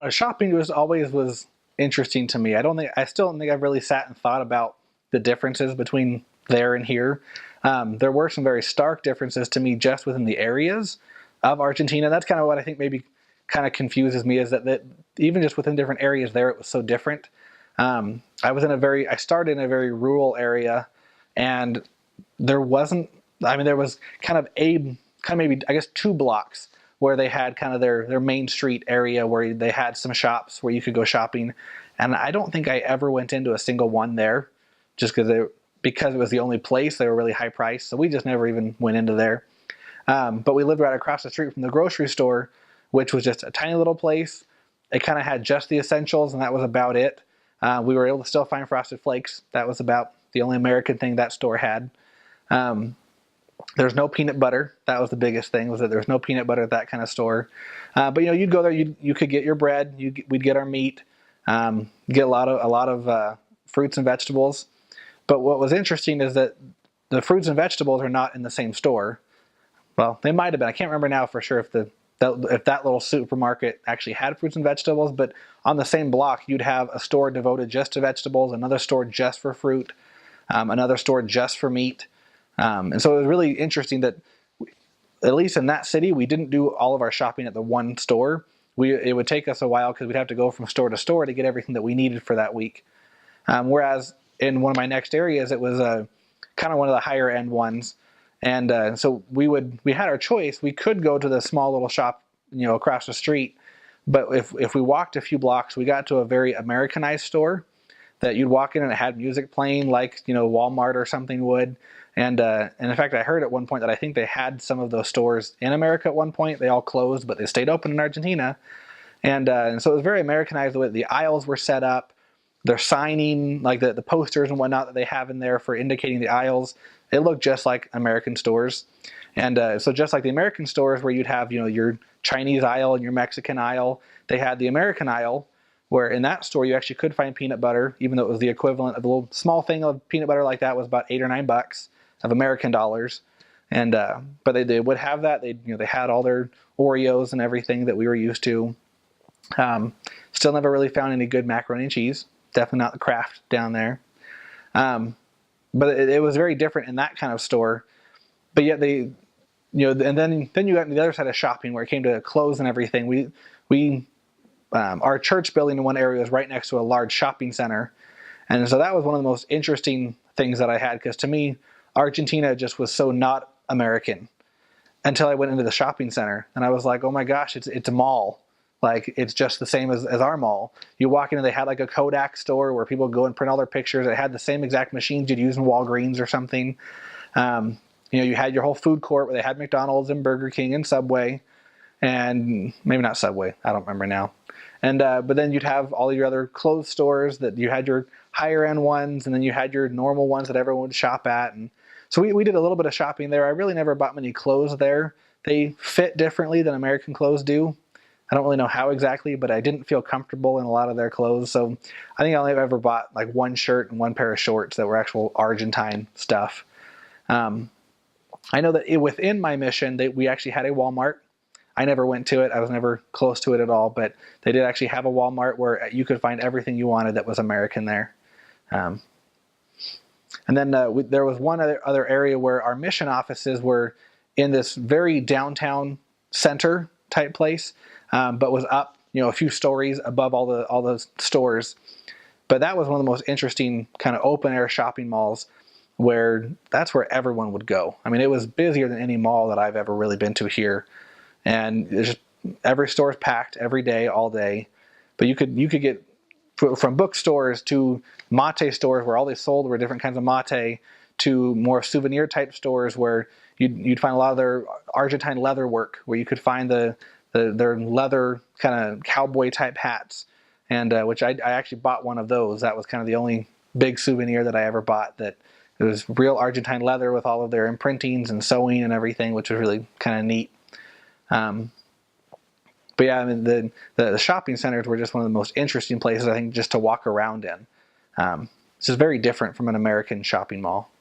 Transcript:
Shopping was interesting to me. I still don't think I've really sat and thought about the differences between there and here. There were some very stark differences to me just within the areas of Argentina. That's kind of what I think maybe kind of confuses me, is that even just within different areas there, it was so different. I started in a very rural area, and there wasn't, I mean, there was kind of maybe, I guess, 2 blocks where they had kind of their main street area where they had some shops where you could go shopping. And I don't think I ever went into a single one there, just because it was the only place. They were really high priced. So we just never even went into there. But we lived right across the street from the grocery store, which was just a tiny little place. It kind of had just the essentials, and that was about it. We were able to still find Frosted Flakes. That was about the only American thing that store had. There's no peanut butter. That was the biggest thing, was that there's no peanut butter at that kind of store. But you'd go there. You could get your bread. We'd get our meat. Get a lot of fruits and vegetables. But what was interesting is that the fruits and vegetables are not in the same store. Well, they might have been. I can't remember now for sure if that little supermarket actually had fruits and vegetables. But on the same block, you'd have a store devoted just to vegetables, another store just for fruit, another store just for meat. And so it was really interesting that, at least in that city, we didn't do all of our shopping at the one store. It would take us a while because we'd have to go from store to store to get everything that we needed for that week. Whereas in one of my next areas, it was kind of one of the higher end ones. And so we had our choice. We could go to the small little shop, across the street. But if we walked a few blocks, we got to a very Americanized store that you'd walk in and it had music playing like, Walmart or something would. And in fact, I heard at one point that I think they had some of those stores in America at one point. They all closed, but they stayed open in Argentina. And so it was very Americanized the way the aisles were set up. Their signing, like the posters and whatnot that they have in there for indicating the aisles, it looked just like American stores. And so just like the American stores where you'd have, your Chinese aisle and your Mexican aisle, they had the American aisle, where in that store you actually could find peanut butter, even though it was the equivalent of a little small thing of peanut butter like that was about $8 or $9 of American dollars. And but they would have that. They had all their Oreos and everything that we were used to. Still never really found any good macaroni and cheese. Definitely not the Kraft down there. But it was very different in that kind of store. But yet and then you got to the other side of shopping where it came to clothes and everything. Our church building in one area was right next to a large shopping center. And so that was one of the most interesting things that I had, because to me, Argentina just was so not American until I went into the shopping center. And I was like, oh my gosh, it's a mall. Like, it's just the same as our mall. You walk in and they had like a Kodak store where people go and print all their pictures. It had the same exact machines you'd use in Walgreens or something. You had your whole food court where they had McDonald's and Burger King and Subway. And maybe not Subway, I don't remember now. And but then you'd have all your other clothes stores that you had your higher end ones, and then you had your normal ones that everyone would shop at. And so we did a little bit of shopping there. I really never bought many clothes there. They fit differently than American clothes do. I don't really know how exactly, but I didn't feel comfortable in a lot of their clothes. So I think I only ever bought like one shirt and one pair of shorts that were actual Argentine stuff. I know that within my mission, we actually had a Walmart. I never went to it. I was never close to it at all, but they did actually have a Walmart where you could find everything you wanted that was American there. And then there was one other area where our mission offices were in this very downtown center type place, but was up, a few stories above all those stores. But that was one of the most interesting kind of open air shopping malls, where that's where everyone would go. I mean, it was busier than any mall that I've ever really been to here. And every store is packed every day, all day. But you could get from bookstores to mate stores where all they sold were different kinds of mate, to more souvenir type stores where you'd find a lot of their Argentine leather work, where you could find their leather kind of cowboy type hats, and which I actually bought one of those. That was kind of the only big souvenir that I ever bought. That it was real Argentine leather with all of their imprintings and sewing and everything, which was really kind of neat. But yeah, I mean, the shopping centers were just one of the most interesting places, I think, just to walk around in. It's just very different from an American shopping mall.